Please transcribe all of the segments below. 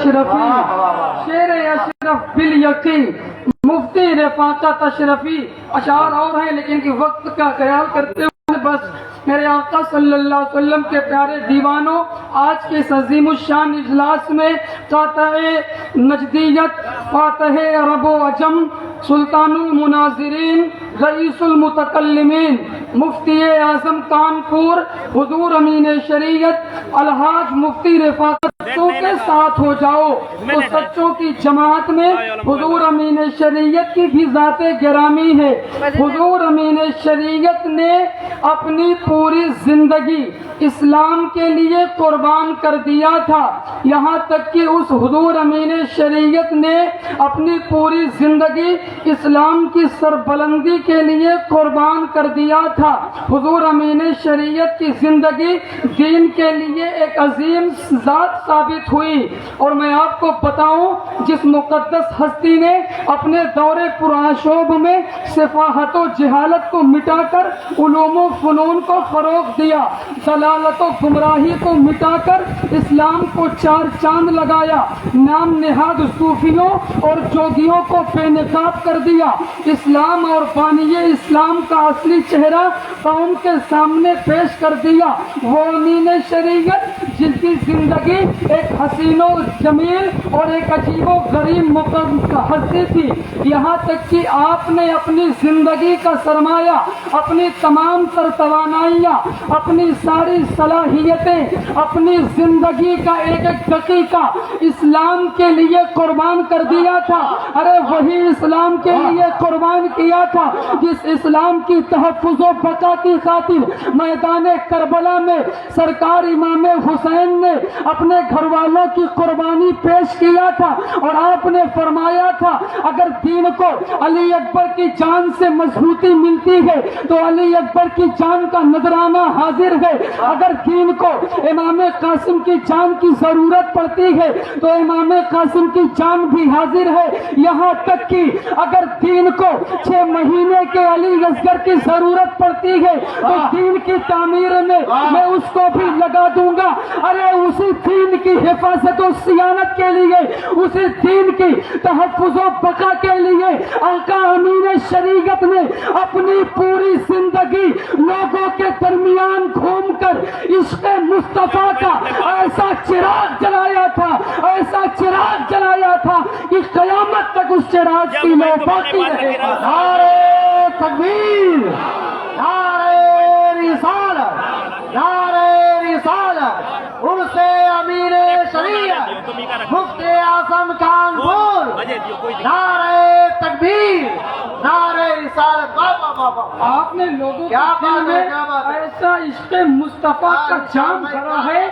اشرفی شیر اشرف بالیقین مفتی رفاقت اشرفی اشعار اور ہیں لیکن کہ وقت کا خیال کرتے ہوئے بس میرے آقا صلی اللہ علیہ وسلم کے پیارے دیوانوں، آج کے اس عظیم الشان اجلاس میں قاطع نجدیت، فاتح عرب و عجم، سلطان المناظرین، رئیس المتکلمین، مفتی اعظم کانپور، حضور امین شریعت الحاج مفتی رفاقت کے ساتھ ہو جاؤ تو سچوں کی جماعت میں حضور امین شریعت کی بھی ذات گرامی ہے۔ حضور امین شریعت نے اپنی پوری زندگی اسلام کے لیے قربان کر دیا تھا، یہاں تک کہ اس حضور امین شریعت نے اپنی پوری زندگی اسلام کی سربلندی کے لیے قربان کر دیا تھا۔ حضور امین شریعت کی زندگی دین کے لیے ایک عظیم ذات ثابت ہوئی، اور میں آپ کو بتاؤں جس مقدس ہستی نے اپنے دور پرآشوب میں سفاہت و جہالت کو مٹا کر علوم و فنون کو فروغ دیا، ضلالت و گمراہی کو مٹا کر اسلام کو چار چاند لگایا، نام نہاد صوفیوں اور جوگیوں کو بے نقاب کر دیا، اسلام اور بانی اسلام کا اصلی چہرہ قوم کے سامنے پیش کر دیا، وہ امین شریعت جن کی زندگی ایک حسین و جمیل اور ایک عجیب و غریب ہستی تھی، یہاں تک کہ آپ نے اپنی زندگی کا سرمایہ، اپنی تمام تر توانائیاں، اپنی ساری صلاحیتیں، اپنی زندگی کا ایک ایک دقیقہ اسلام کے لیے قربان کر دیا تھا۔ ارے وہی اسلام کے لیے قربان کیا تھا جس اسلام کی تحفظ و بقا کی خاطر میدان کربلا میں سرکار امام حسین نے اپنے گھر والوں کی قربانی پیش کیا تھا، اور آپ نے فرمایا تھا اگر دین کو علی اکبر کی جان سے مضبوطی ملتی ہے تو علی اکبر کی جان کا نذرانہ حاضر ہے، اگر دین کو امام قاسم کی جان کی ضرورت پڑتی ہے تو امام قاسم کی جان بھی حاضر ہے، یہاں تک کہ اگر دین کو 6 مہینے کے علی اصغر کی ضرورت پڑتی ہے تو دین کی تعمیر میں میں اس کو بھی لگا دوں گا۔ ارے اسی دین کی حفاظت و صیانت کے لیے، اسی دین کی تحفظ و بقا کے لیے آقا امین شریعت نے اپنی پوری زندگی لوگوں کے درمیان گھوم کر عشق مصطفیٰ کا ایسا چراغ جلایا تھا، ایسا چراغ جلایا تھا کہ قیامت تک اس چراغ کی لو باقی رہے گا۔ نعرہ تکبیر، نعرہ رسالت، نعرہ رسالت، عرس امین شریعت، مفتی اعظم کانپور، نعرہ تکبیر، نعرہ رسالت۔ آپ نے لوگوں کے دل میں ایسا عشق مصطفیٰ کا جام بھرا ہے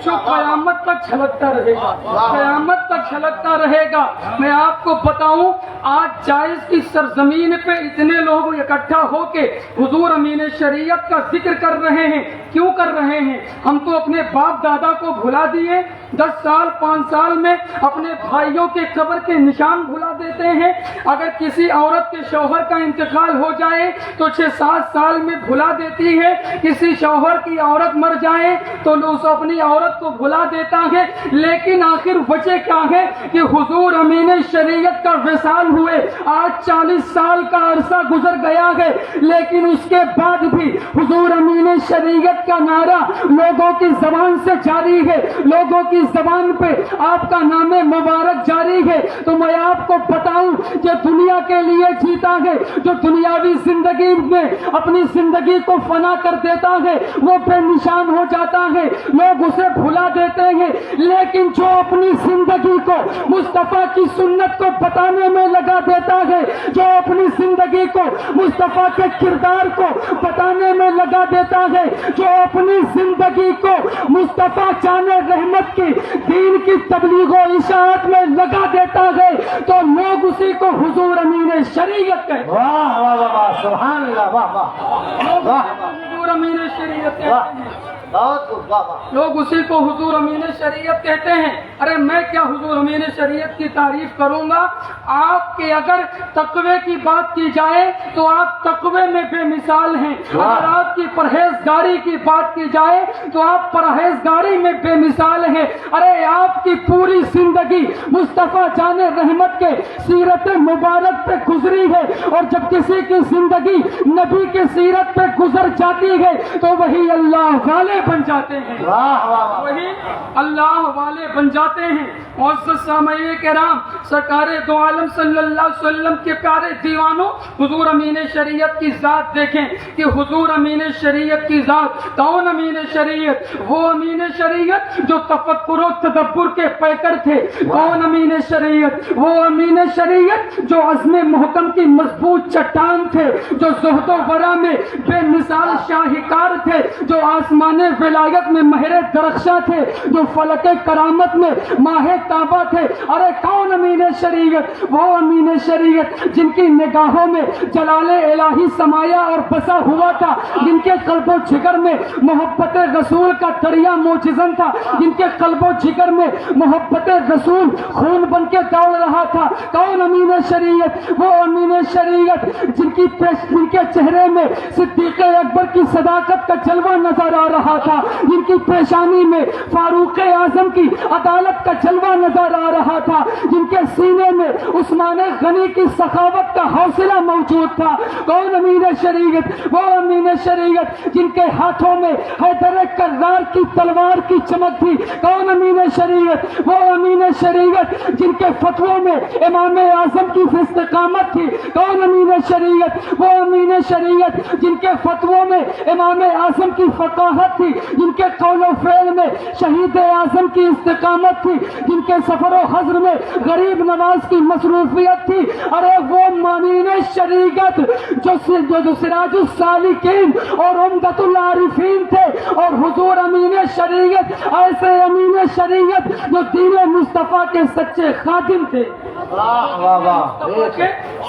جو قیامت تک چھلکتا رہے گا، قیامت تک چھلکتا رہے گا۔ میں آپ کو بتاؤں آج جائز کی سرزمین پہ اتنے لوگ اکٹھا ہو کے حضور امین شریعت کا ذکر کر رہے ہیں، کیوں کر رہے ہیں؟ ہم تو اپنے باپ دادا کو بھلا دیے، 10 سال 5 سال میں اپنے بھائیوں کے قبر کے نشان بھلا دیتے ہیں، اگر کسی عورت کے شوہر کا انتقال ہو جائے تو 6-7 سال میں بھلا دیتی ہے، کسی شوہر کی عورت مر جائے تو اس اپنی عورت کو بھلا دیتا ہے، لیکن آخر وجہ کیا ہے کہ حضور امین شریعت کا وصال ہوئے آج 40 سال کا عرصہ گزر گیا ہے، لیکن اس کے بعد بھی حضور امین شریعت کا نعرہ لوگوں کی زبان سے جاری ہے، لوگوں کی زبان پہ آپ کا نام مبارک جاری ہے۔ تو میں آپ کو بتاؤں جو دنیا کے لیے جیتا ہے، جو دنیاوی زندگی میں اپنی زندگی کو فنا کر دیتا ہے وہ بے نشان ہو جاتا ہے، لوگ اسے بھلا دیتے ہیں، لیکن جو اپنی زندگی کو مصطفیٰ کی سنت کو بتانے میں لگا دیتا ہے، جو اپنی زندگی کو مصطفیٰ کے کردار کو بتانے میں لگا دیتا ہے، جو اپنی زندگی کو مصطفیٰ جان رحمت کی دین کی تبلیغ و اشاعت میں لگا دیتا ہے تو لوگ اسی کو حضور امین شریعت کہتے ہیں۔ واہ واہ واہ، سبحان اللہ، واہ واہ واہ، حضور امین شریعت کہتے ہیں۔ لوگ اسی کو حضور امین شریعت کہتے ہیں. ارے میں کیا حضور امین شریعت کی تعریف کروں گا. آپ کے اگر تقوی کی بات کی جائے تو آپ تقوی میں بے مثال ہیں. اگر آپ کی پرہیزگاری کی بات کی جائے تو آپ پرہیزگاری میں بے مثال ہیں. ارے آپ کی پوری زندگی مصطفیٰ جان رحمت کے سیرت مبارک پہ گزری ہے, اور جب کسی کی زندگی نبی کی سیرت پہ گزر جاتی ہے تو وہی اللہ والے بن جاتے ہیں, وہی اللہ والے بن جاتے ہیں. معزز سامعین کرام, سرکار دو عالم صلی اللہ علیہ وسلم کے پیارے دیوانوں, حضور امین شریعت کی ذات دیکھیں کہ حضور امین شریعت کی ذات کون امین شریعت؟ وہ امین شریعت جو تفکر و تدبر کے پیکر تھے. کون امین شریعت؟ وہ امین شریعت جو عزم محکم کی مضبوط چٹان تھے, جو زہد و ورع میں بے مثال شاہکار تھے, جو آسمان ولایت میں مہر درخشاں تھے, جو فلک کرامت میں ماہ تابہ تھے. ارے کون امین شریعت؟ وہ امین شریعت جن کی نگاہوں میں جلال الہی سمایا اور بسا ہوا تھا, جن کے قلب و جگر میں محبت رسول کا دریا موجزن تھا, جن کے قلب و جگر میں محبت رسول خون بن کے دوڑ رہا تھا. کون امین شریعت؟ وہ امین شریعت جن کے چہرے میں صدیق اکبر کی صداقت کا جلوہ نظر آ رہا تھا, جن کی پیشانی میں فاروق اعظم کی عدالت کا جلوہ نظر آ رہا تھا, جن کے سینے میں عثمان غنی کی سخاوت کا حوصلہ موجود تھا. کون امین شریعت؟ وہ امین شریعت جن کے ہاتھوں میں حیدر کرار کی تلوار کی چمک تھی. کون امین شریعت؟ وہ امین شریعت جن کے فتووں میں امام اعظم کی استقامت تھی. کون امین شریعت؟ وہ امین شریعت جن کے فتووں میں امام اعظم کی فقاہت تھی, جن کے قول و فعل میں شہید اعظم کی استقامت تھی, جن کے سفر و حضر میں غریب نواز کی مصروفیت تھی. ارے وہ امین شریعت جو سراج السالکین اور عمدۃ العارفین تھے, اور حضور امین شریعت ایسے امین شریعت جو دین مصطفیٰ کے سچے خادم تھے,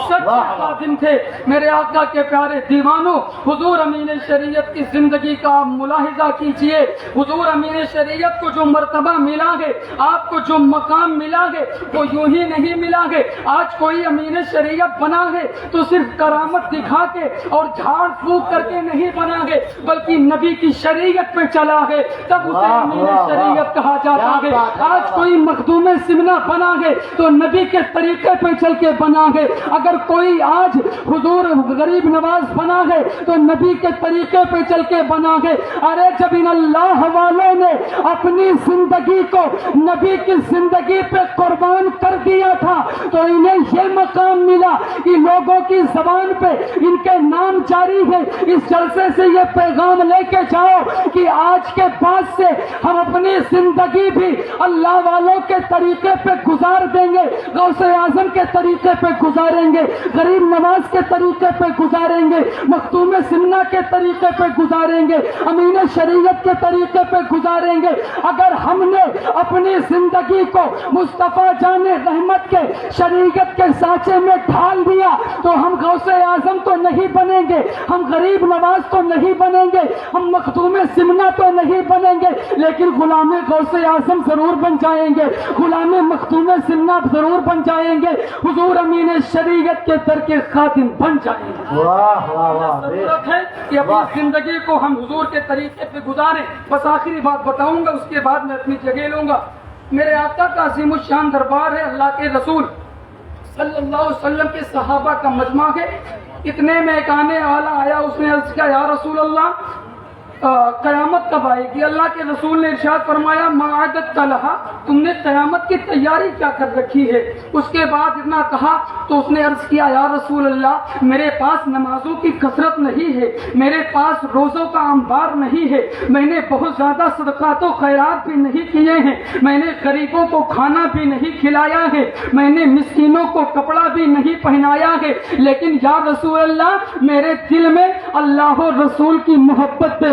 سچے خادم تھے. میرے آقا کے پیارے دیوانوں, حضور امین شریعت کی زندگی کا آپ ملاحظہ کیجئے. حضور امین شریعت کو جو مرتبہ ملا ہے, آپ کو جو مقام ملا ہے, وہ یوں ہی نہیں ملا ہے. آج کوئی امین شریعت بنا ہے تو صرف کرامت دکھا کے اور جھاڑ پھونک کر کے نہیں بنا ہے, بلکہ نبی کی شریعت پہ چلا ہے, تب اسے امین شریعت کہا جاتا ہے. آج کوئی مخدوم سمنہ بنا ہے تو نبی کے طریقے پہ چل کے بنا ہے. اگر کوئی آج حضور غریب نواز بنا ہے تو نبی کے طریقے پہ چل کے بنا ہے. ارے جب ان اللہ والوں نے اپنی زندگی کو نبی کی زندگی پہ قربان کر دیا تھا تو انہیں یہ مقام ملا کہ لوگوں کی زبان پہ ان کے نام جاری ہے. اس جلسے سے یہ پیغام لے کے جاؤ کہ آج کے بعد سے ہم اپنی زندگی بھی اللہ والوں کے طریقے پہ گزار دیں گے, غوث اعظم کے طریقے پہ گزاریں گے, غریب نواز کے طریقے پہ گزاریں گے, مختوم سمنہ کے طریقے پہ گزاریں گے, امین شریعت کے طریقے پہ گزاریں گے. اگر ہم نے اپنی زندگی کو مصطفیٰ جان رحمت کے شریعت کے سانچے میں ڈھال دیا تو ہم غوث اعظم تو نہیں بنیں گے, ہم غریب نواز تو نہیں بنیں گے, ہم مختوم سمنہ تو نہیں بنیں گے, لیکن غلام غوث اعظم ضرور بن جائیں گے, غلام مختوم سمنہ ضرور بن جائیں گے, حضور امین شریعت کے در کے خادم بن جائیں گے. ضرورت ہے کہ اپنی زندگی کو ہم حضور کے طریقے پہ گزاریں. بس آخری بات بتاؤں گا, اس کے بعد میں اپنی جگہ لوں گا. میرے آقا کا عظیم الشان دربار ہے, اللہ کے رسول صلی اللہ علیہ وسلم کے صحابہ کا مجمع ہے. اتنے میں ایک آنے والا آیا, اس نے عرض کیا, یا رسول اللہ قیامت کب آئے گی؟ اللہ کے رسول نے ارشاد فرمایا, معادت لہا, تم نے قیامت کی تیاری کیا کر رکھی ہے؟ اس کے بعد اتنا کہا تو اس نے عرض کیا, یا رسول اللہ میرے پاس نمازوں کی کثرت نہیں ہے, میرے پاس روزوں کا انبار نہیں ہے, میں نے بہت زیادہ صدقات و خیرات بھی نہیں کیے ہیں, میں نے غریبوں کو کھانا بھی نہیں کھلایا ہے, میں نے مسکینوں کو کپڑا بھی نہیں پہنایا ہے, لیکن یا رسول اللہ میرے دل میں اللہ و رسول کی محبت پہ